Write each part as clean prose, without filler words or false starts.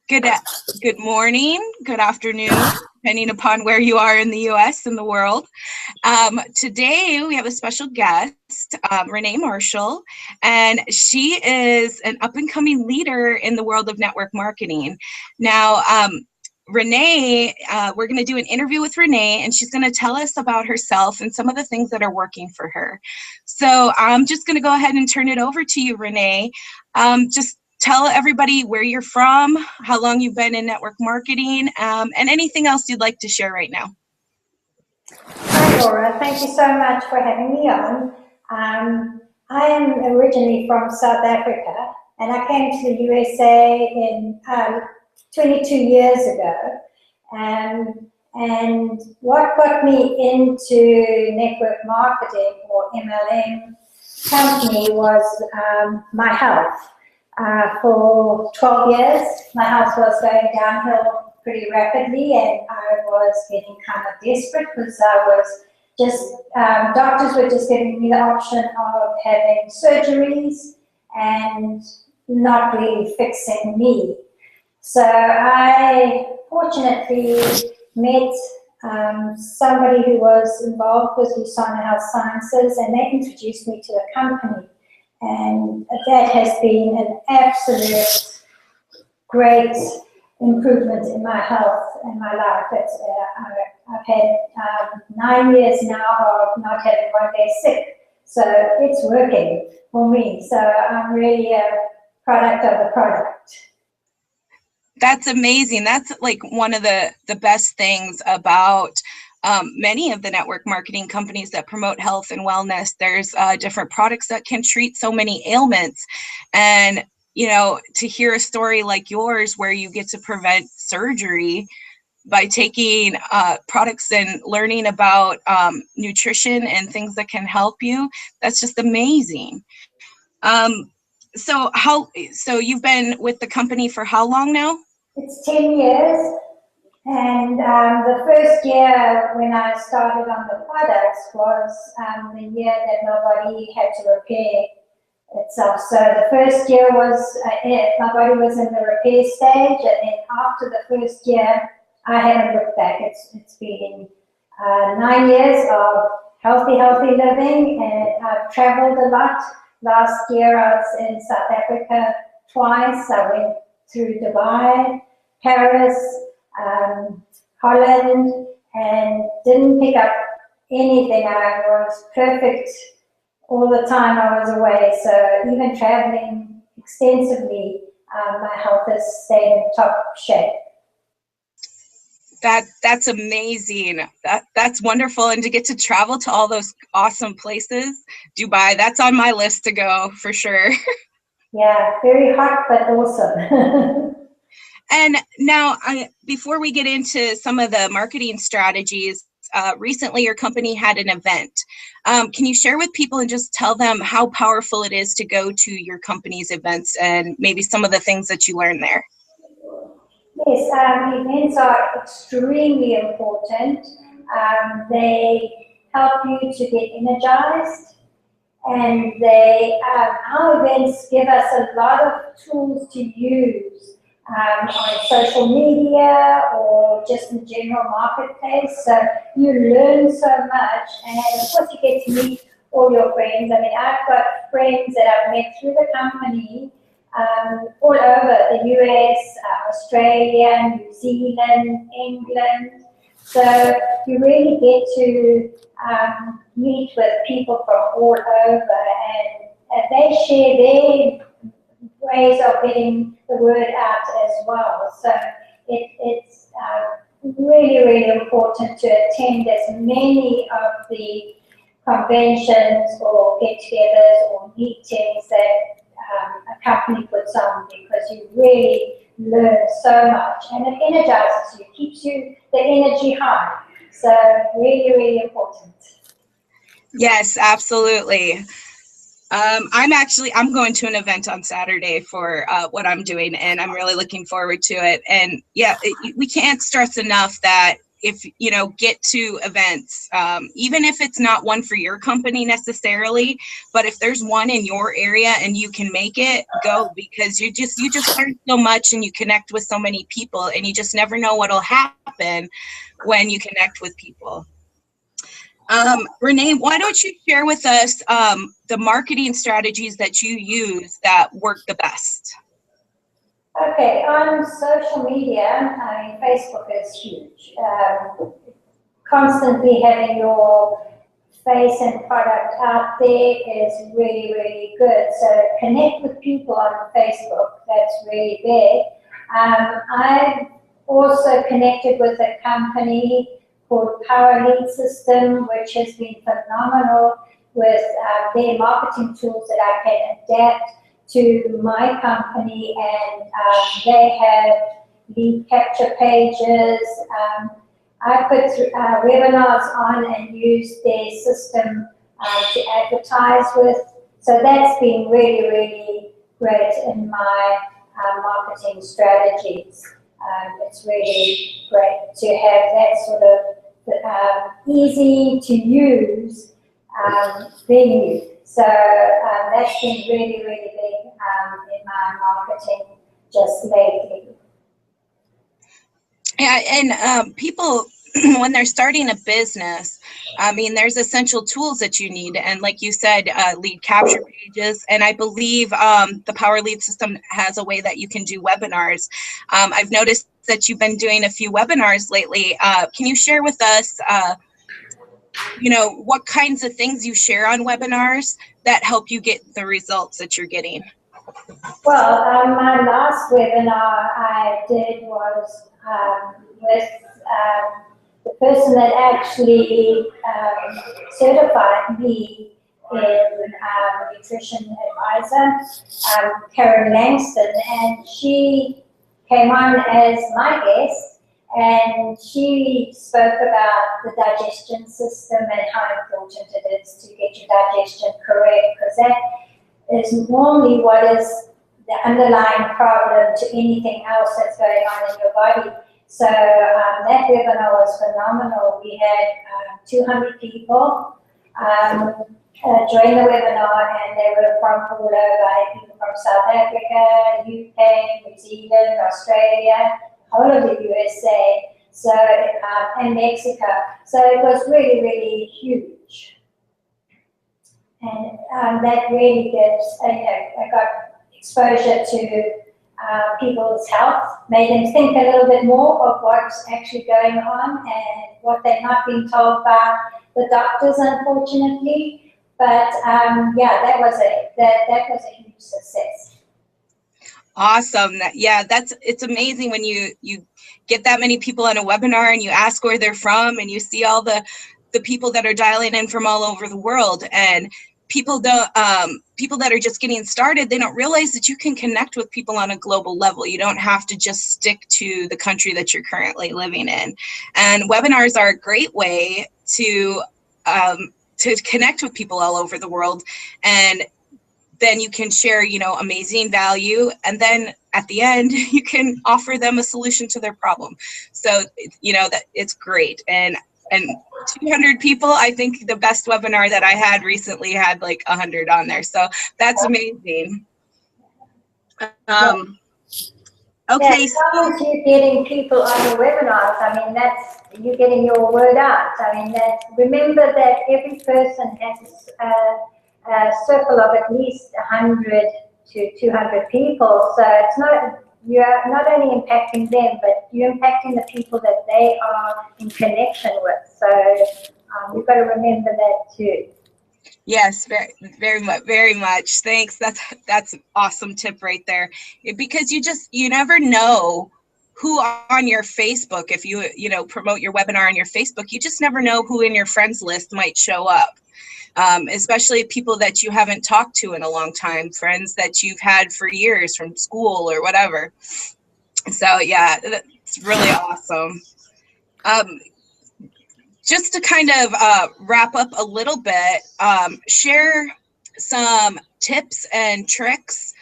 Good, good morning, good afternoon, depending upon where you are in the U.S. and the world. Today we have a special guest, Renée Marshall, and she is an up-and-coming leader in the world of network marketing. Now, Renée, we're going to do an interview with Renée, and she's going to tell us about herself and some of the things that are working for her. So I'm just going to go ahead and turn it over to you, Renée. Just tell everybody where you're from, how long you've been in network marketing, and anything else you'd like to share right now. Hi, Laura. Thank you so much for having me on. I am originally from South Africa, and I came to the USA in 22 years ago. And what got me into network marketing or MLM company was my health. For 12 years, my health was going downhill pretty rapidly, and I was getting kind of desperate because I was just, doctors were just giving me the option of having surgeries and not really fixing me. So I fortunately met somebody who was involved with Usana Health Sciences, and they introduced me to the company. And that has been an absolute great improvement in my health and my life. I've had 9 years now of not having one day sick. So it's working for me. So I'm really a product of the product. That's amazing. That's like one of the best things about many of the network marketing companies that promote health and wellness. There's different products that can treat so many ailments. And, you know, to hear a story like yours where you get to prevent surgery by taking products and learning about nutrition and things that can help you, that's just amazing. So you've been with the company for how long now? It's 10 years. And the first year when I started on the products was the year that nobody had to repair itself. So the first year was my body was in the repair stage, and then after the first year, I haven't looked back. It's been 9 years of healthy living, and I've traveled a lot. Last year I was in South Africa twice. I went through Dubai, Paris, Holland, and didn't pick up anything. I was perfect all the time I was away. So even traveling extensively, my health has stayed in top shape. That's amazing. That's wonderful. And to get to travel to all those awesome places, Dubai, that's on my list to go for sure. Yeah, very hot, but awesome. And now, before we get into some of the marketing strategies, recently your company had an event. Can you share with people and just tell them how powerful it is to go to your company's events and maybe some of the things that you learned there? Yes, events are extremely important. They help you to get energized, and our events give us a lot of tools to use on social media or just in general marketplace. So you learn so much, and of course you get to meet all your friends. I mean, I've got friends that I've met through the company all over the US, Australia, New Zealand, England. So you really get to meet with people from all over, and they share their ways of getting the word out as well. So it's really, really important to attend as many of the conventions or get-togethers or meetings that a company puts on, because you really learn so much, and it energizes you, keeps you the energy high. So really, really important. Yes, absolutely. I'm going to an event on Saturday for what I'm doing, and I'm really looking forward to it. And yeah, we can't stress enough that if you know, get to events, even if it's not one for your company necessarily, but if there's one in your area and you can make it, go, because you just learn so much and you connect with so many people, and you just never know what'll happen when you connect with people. Renee, why don't you share with us the marketing strategies that you use that work the best? Okay, on social media, I mean, Facebook is huge. Constantly having your face and product out there is really, really good. So connect with people on Facebook, that's really big. I've also connected with a company called Power Lead System, which has been phenomenal with their marketing tools that I can adapt to my company, and they have lead capture pages. I put webinars on and use their system to advertise with. So that's been really, really great in my marketing strategies. It's really great to have that sort of easy to use venue. So that's been really, really big in my marketing just lately. Yeah, and people, when they're starting a business, I mean, there's essential tools that you need. And like you said, lead capture pages. And I believe the Power Lead System has a way that you can do webinars. I've noticed that you've been doing a few webinars lately. Can you share with us, you know, what kinds of things you share on webinars that help you get the results that you're getting? Well, my last webinar I did was with the person that actually certified me in nutrition advisor, Karen Langston, and she came on as my guest, and she spoke about the digestion system and how important it is to get your digestion correct, because that is normally what is the underlying problem to anything else that's going on in your body. So that webinar was phenomenal. We had 200 people join the webinar, and they were from all over, people from South Africa, UK, New Zealand, Australia, whole of the USA, so and Mexico. So it was really, really huge. And that really gives, I got exposure to people's health, made them think a little bit more of what's actually going on and what they're not being told by the doctors, unfortunately. But yeah, that was a huge success. Awesome. Yeah, it's amazing when you get that many people on a webinar and you ask where they're from, and you see all the people that are dialing in from all over the world. And people that are just getting started, they don't realize that you can connect with people on a global level. You don't have to just stick to the country that you're currently living in. And webinars are a great way to connect with people all over the world. And then you can share, you know, amazing value. And then at the end, you can offer them a solution to their problem. So, you know, that it's great. And 200 people, I think the best webinar that I had recently had like 100 on there. So that's amazing. Okay. As long as you're getting people on your webinars, I mean, you're getting your word out. I mean, remember that every person has a circle of at least 100 to 200 people. So it's not, you're not only impacting them, but you're impacting the people that they are in connection with. So you've got to remember that too. Yes, very much. Thanks. That's an awesome tip right there. Because you never know who on your Facebook, if you know, promote your webinar on your Facebook, you just never know who in your friends list might show up. Especially people that you haven't talked to in a long time, friends that you've had for years from school or whatever. So yeah, it's really awesome. Just to kind of wrap up a little bit, share some tips and tricks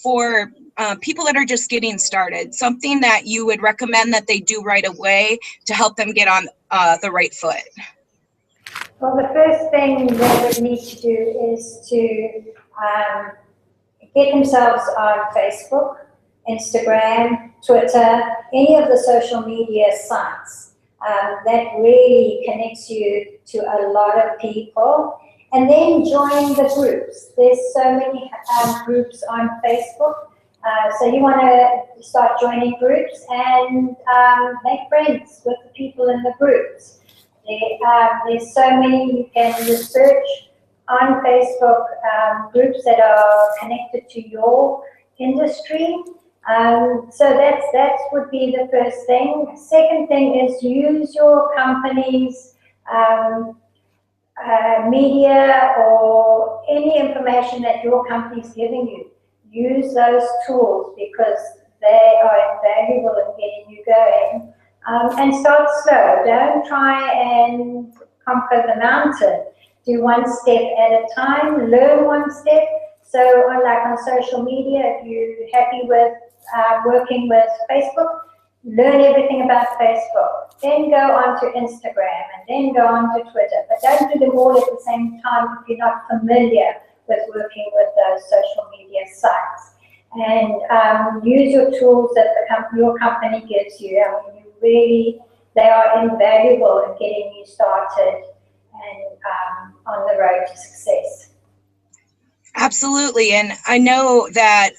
for people that are just getting started, something that you would recommend that they do right away to help them get on the right foot? Well, the first thing they would need to do is to get themselves on Facebook, Instagram, Twitter, any of the social media sites. That really connects you to a lot of people. And then join the groups. There's so many groups on Facebook. So you want to start joining groups and make friends with the people in the groups. There's so many you can research on Facebook, groups that are connected to your industry. So that would be the first thing. Second thing is use your company's media or any information that your company is giving you. Use those tools because they are invaluable in getting you going. And start slow. Don't try and conquer the mountain. Do one step at a time, learn one step. So like on social media, if you're happy with working with Facebook, learn everything about Facebook. Then go on to Instagram and then go on to Twitter. But don't do them all at the same time if you're not familiar with working with those social media sites. And use your tools that your company gives you. I mean, they are invaluable in getting you started and on the road to success. Absolutely. And I know that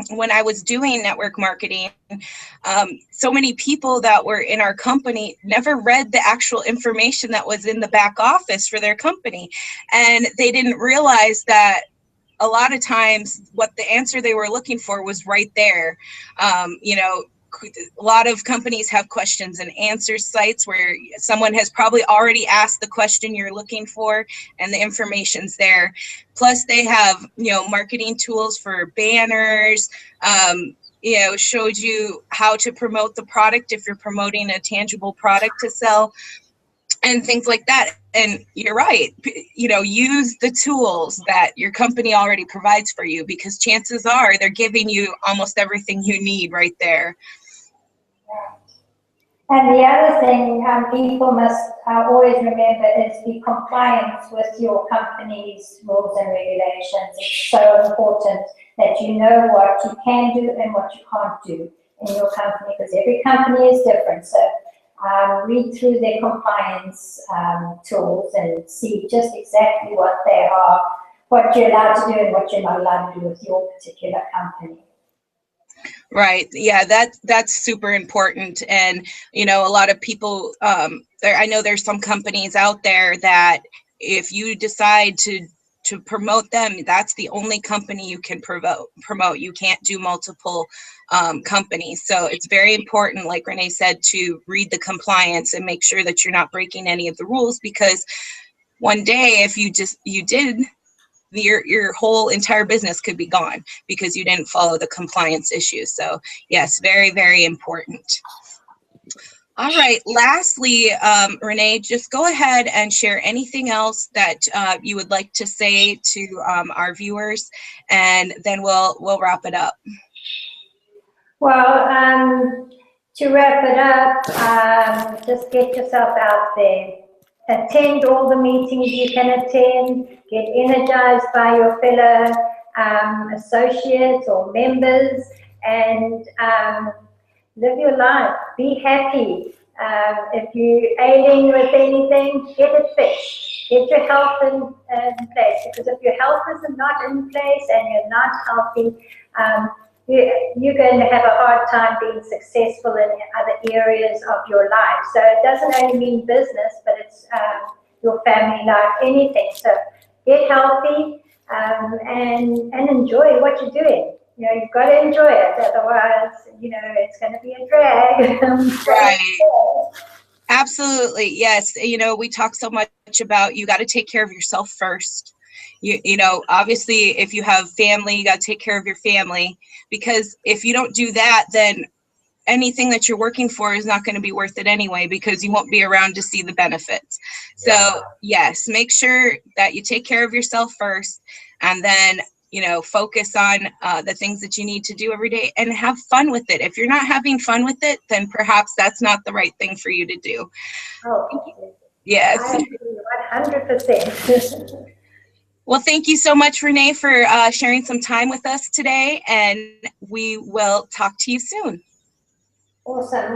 when I was doing network marketing, so many people that were in our company never read the actual information that was in the back office for their company. And they didn't realize that a lot of times what the answer they were looking for was right there. A lot of companies have questions and answer sites where someone has probably already asked the question you're looking for and the information's there. Plus they have, marketing tools for banners, showed you how to promote the product if you're promoting a tangible product to sell and things like that. And you're right, use the tools that your company already provides for you because chances are they're giving you almost everything you need right there. And the other thing people must always remember is the compliance with your company's rules and regulations. It's so important that you know what you can do and what you can't do in your company because every company is different. So read through their compliance tools and see just exactly what they are, what you're allowed to do and what you're not allowed to do with your particular company. Right. Yeah, that's super important. And, a lot of people, I know there's some companies out there that if you decide to promote them, that's the only company you can promote. You can't do multiple companies. So it's very important, like Renee said, to read the compliance and make sure that you're not breaking any of the rules because one day if you did, your whole entire business could be gone because you didn't follow the compliance issues. So yes, very, very important. All right. Lastly, Renee, just go ahead and share anything else that you would like to say to our viewers, and then we'll wrap it up. Well, to wrap it up, just get yourself out there. Attend all the meetings you can attend, get energized by your fellow associates or members, and live your life. Be happy. If you're ailing with anything, get it fixed. Get your health in place, because if your health is not in place and you're not healthy, you're going to have a hard time being successful in other areas of your life. So it doesn't only mean business, but it's your family life, anything. So get healthy and enjoy what you're doing. You've got to enjoy it. Otherwise, it's going to be a drag. Right. Absolutely. Yes. We talk so much about you got to take care of yourself first. Obviously, if you have family, you got to take care of your family, because if you don't do that, then anything that you're working for is not going to be worth it anyway, because you won't be around to see the benefits. So yes, make sure that you take care of yourself first, and then you know, focus on the things that you need to do every day and have fun with it. If you're not having fun with it, then perhaps that's not the right thing for you to do. Oh, Yes. I agree 100%. Well, thank you so much, Renee, for sharing some time with us today, and we will talk to you soon. Awesome.